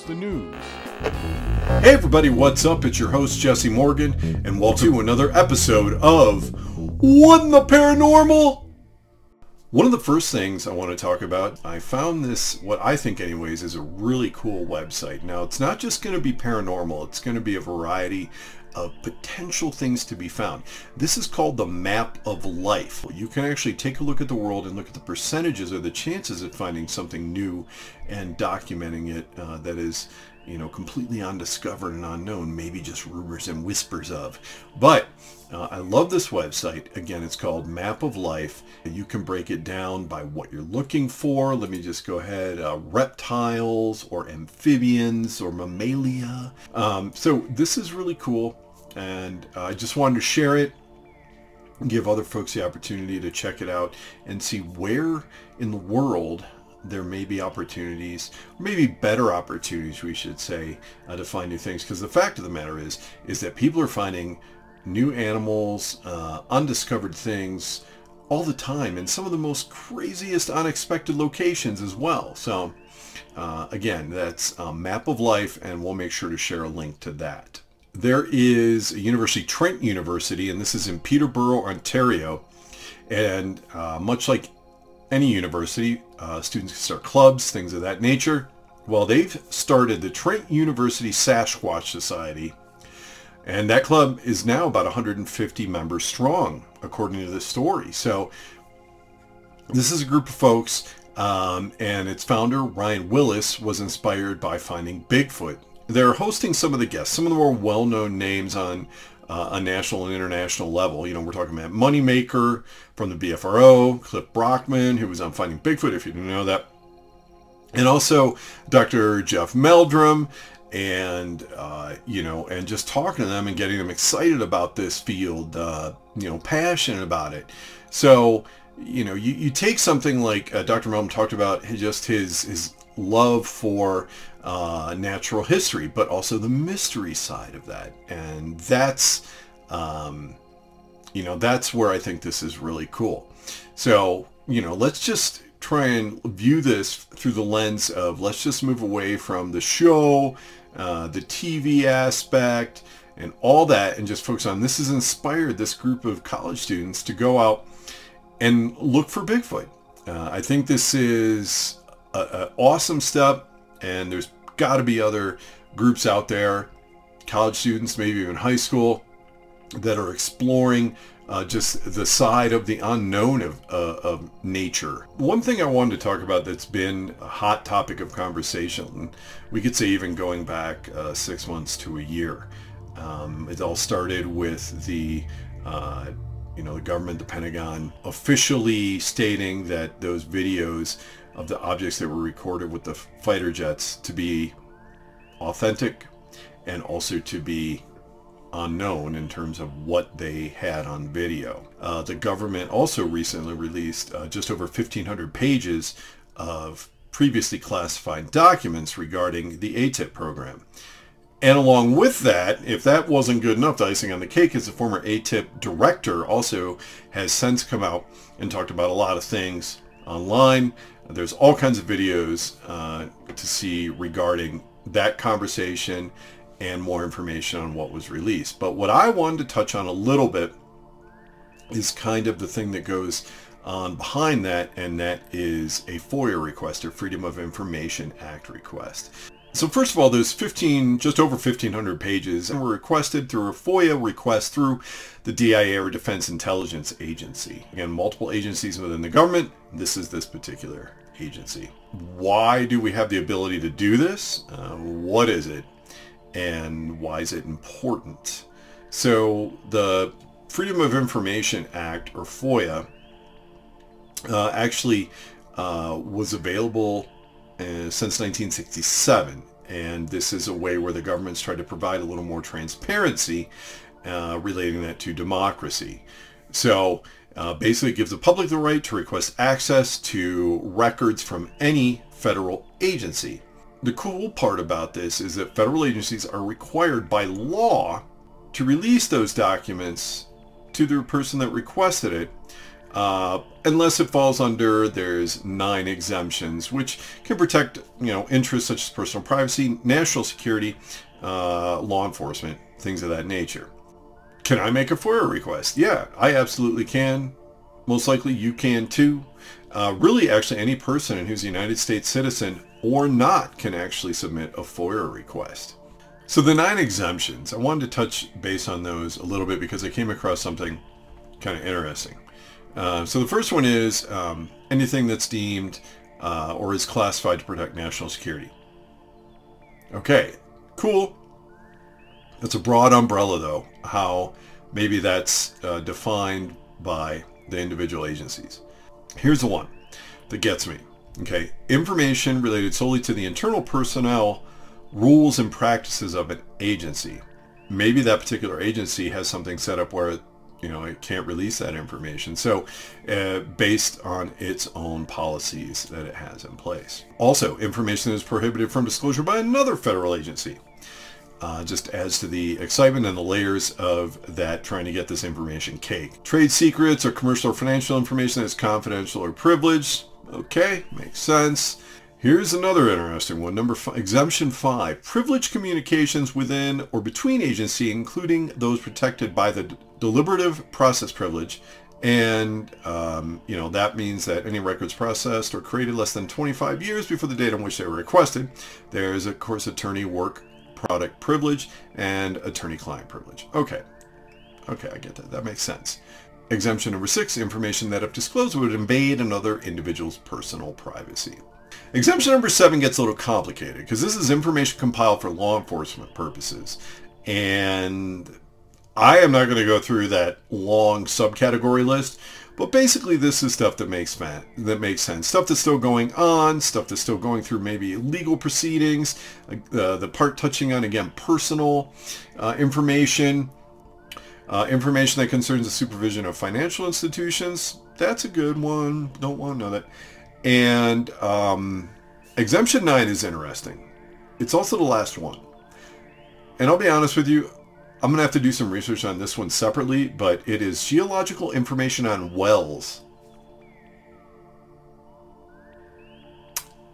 the news. Hey everybody, what's up? It's your host Jesse Morgan, and welcome to another episode of What in the Paranormal? One of the first things I want to talk about, I found this, what I think anyways, is a really cool website. Now, it's not just going to be paranormal, it's going to be a variety of potential things to be found. This is called the Map of Life. You can actually take a look at the world and look at the percentages or the chances of finding something new and documenting it that is, completely undiscovered and unknown, maybe just rumors and whispers of. But I love this website. Again, it's called Map of Life. You can break it down by what you're looking for. Let me just go ahead. Reptiles or amphibians or mammalia. So this is really cool, and I just wanted to share it, give other folks the opportunity to check it out and see where in the world there may be opportunities, or maybe better opportunities, we should say, to find new things. Because the fact of the matter is that people are finding new animals, undiscovered things all the time, in some of the most craziest, unexpected locations as well. So again, that's Map of Life, and we'll make sure to share a link to that. There is a university, Trent University, and this is in Peterborough, Ontario. And much like any university, students can start clubs, things of that nature. Well, they've started the Trent University Sasquatch Society, and that club is now about 150 members strong, according to this story. So this is a group of folks, and its founder, Ryan Willis, was inspired by finding Bigfoot. They're hosting some of the guests, some of the more well-known names on a national and international level. We're talking about Moneymaker from the BFRO, Cliff Brockman, who was on Finding Bigfoot, if you didn't know that, and also Dr. Jeff Meldrum, and and just talking to them and getting them excited about this field, passionate about it. So, you take something like Dr. Meldrum talked about, just his love for natural history, but also the mystery side of that. And that's, that's where I think this is really cool. So, let's just try and view this through the lens of, let's just move away from the show, the TV aspect, and all that, and just focus on, this has inspired this group of college students to go out and look for Bigfoot. I think this is an awesome step, and there's got to be other groups out there, college students, maybe even high school, that are exploring just the side of the unknown of nature. One thing I wanted to talk about that's been a hot topic of conversation, we could say even going back 6 months to a year. It all started with the the government, the Pentagon, officially stating that those videos of the objects that were recorded with the fighter jets to be authentic, and also to be unknown in terms of what they had on video. The government also recently released just over 1,500 pages of previously classified documents regarding the ATIP program. And along with that, if that wasn't good enough, the icing on the cake is the former ATIP director also has since come out and talked about a lot of things online. There's all kinds of videos to see regarding that conversation and more information on what was released. But what I wanted to touch on a little bit is kind of the thing that goes on behind that, and that is a FOIA request, or Freedom of Information Act request. So first of all, those just over 1,500 pages were requested through a FOIA request through the DIA, or Defense Intelligence Agency. Again, multiple agencies within the government. This is this particular agency. Why do we have the ability to do this? What is it? And why is it important? So the Freedom of Information Act, or FOIA, actually was available since 1967, and this is a way where the government's tried to provide a little more transparency relating that to democracy. So basically it gives the public the right to request access to records from any federal agency. The cool part about this is that federal agencies are required by law to release those documents to the person that requested it unless it falls under, there's 9 exemptions, which can protect, interests such as personal privacy, national security, law enforcement, things of that nature. Can I make a FOIA request? Yeah, I absolutely can. Most likely you can too. Really, actually, any person who's a United States citizen or not can actually submit a FOIA request. So the 9 exemptions, I wanted to touch base on those a little bit because I came across something kind of interesting. So the first one is anything that's deemed or is classified to protect national security. Okay, cool. That's a broad umbrella, though, how maybe that's defined by the individual agencies. Here's the one that gets me. Okay, information related solely to the internal personnel, rules, and practices of an agency. Maybe that particular agency has something set up where it can't release that information. So based on its own policies that it has in place. Also, information is prohibited from disclosure by another federal agency. Just adds to the excitement and the layers of that trying to get this information cake. Trade secrets or commercial or financial information that's confidential or privileged. Okay, makes sense. Here's another interesting one. Exemption 5. Privileged communications within or between agency, including those protected by the deliberative process privilege. And, that means that any records processed or created less than 25 years before the date on which they were requested. There's, of course, attorney work product privilege and attorney-client privilege. Okay, I get that. That makes sense. Exemption number 6, information that if disclosed would invade another individual's personal privacy. Exemption number 7 gets a little complicated because this is information compiled for law enforcement purposes. And I am not going to go through that long subcategory list, but basically this is stuff that makes sense. Stuff that's still going on, stuff that's still going through maybe legal proceedings, the part touching on, again, personal information, information that concerns the supervision of financial institutions. That's a good one. Don't want to know that. And Exemption 9 is interesting. It's also the last one. And I'll be honest with you, I'm going to have to do some research on this one separately, but it is geological information on wells.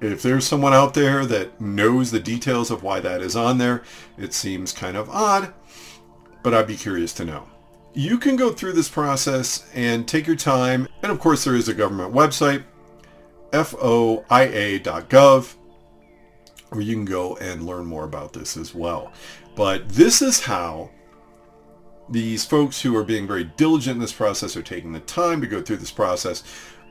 If there's someone out there that knows the details of why that is on there, it seems kind of odd, but I'd be curious to know. You can go through this process and take your time. And of course, there is a government website, FOIA.gov, where you can go and learn more about this as well. But this is how these folks who are being very diligent in this process, are taking the time to go through this process,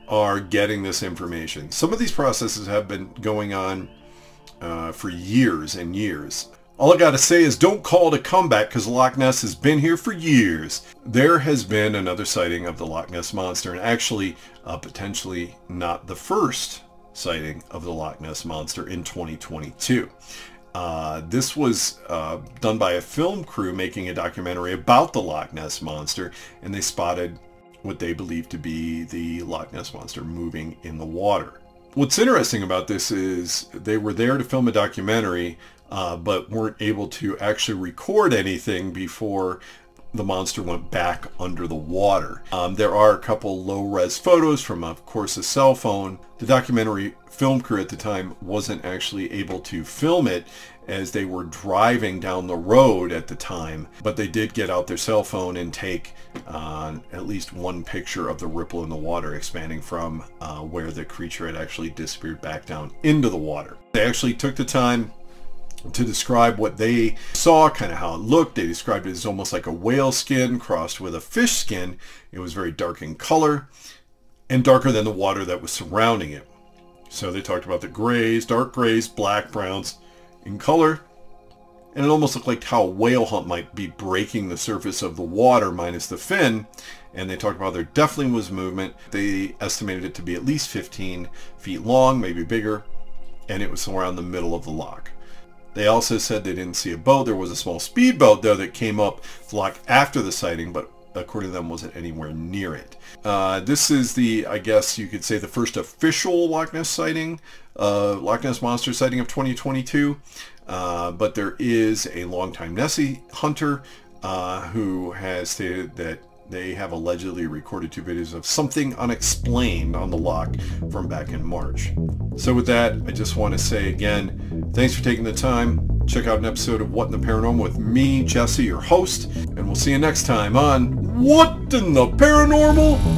are getting this information. Some of these processes have been going on for years and years. All I got to say is don't call it a comeback because Loch Ness has been here for years. There has been another sighting of the Loch Ness Monster, and actually potentially not the first sighting of the Loch Ness Monster in 2022. This was done by a film crew making a documentary about the Loch Ness Monster, and they spotted what they believe to be the Loch Ness Monster moving in the water. What's interesting about this is they were there to film a documentary, but weren't able to actually record anything before the monster went back under the water. There are a couple low-res photos from, of course, a cell phone. The documentary film crew at the time wasn't actually able to film it as they were driving down the road at the time, but they did get out their cell phone and take at least one picture of the ripple in the water expanding from where the creature had actually disappeared back down into the water. They actually took the time to describe what they saw, kind of how it looked. They described it as almost like a whale skin crossed with a fish skin. It was very dark in color and darker than the water that was surrounding it. So they talked about the grays, dark grays, black, browns in color. And it almost looked like how a whale hunt might be breaking the surface of the water minus the fin. And they talked about there definitely was movement. They estimated it to be at least 15 feet long, maybe bigger. And it was around the middle of the loch. They also said they didn't see a boat. There was a small speedboat, though, that came up the loch after the sighting, but according to them, wasn't anywhere near it. This is the, I guess you could say, the first official Loch Ness sighting, Loch Ness Monster sighting of 2022. But there is a longtime Nessie hunter who has stated that they have allegedly recorded 2 videos of something unexplained on the lock from back in March. So with that, I just want to say again, thanks for taking the time. Check out an episode of What in the Paranormal with me, Jesse, your host, and we'll see you next time on What in the Paranormal?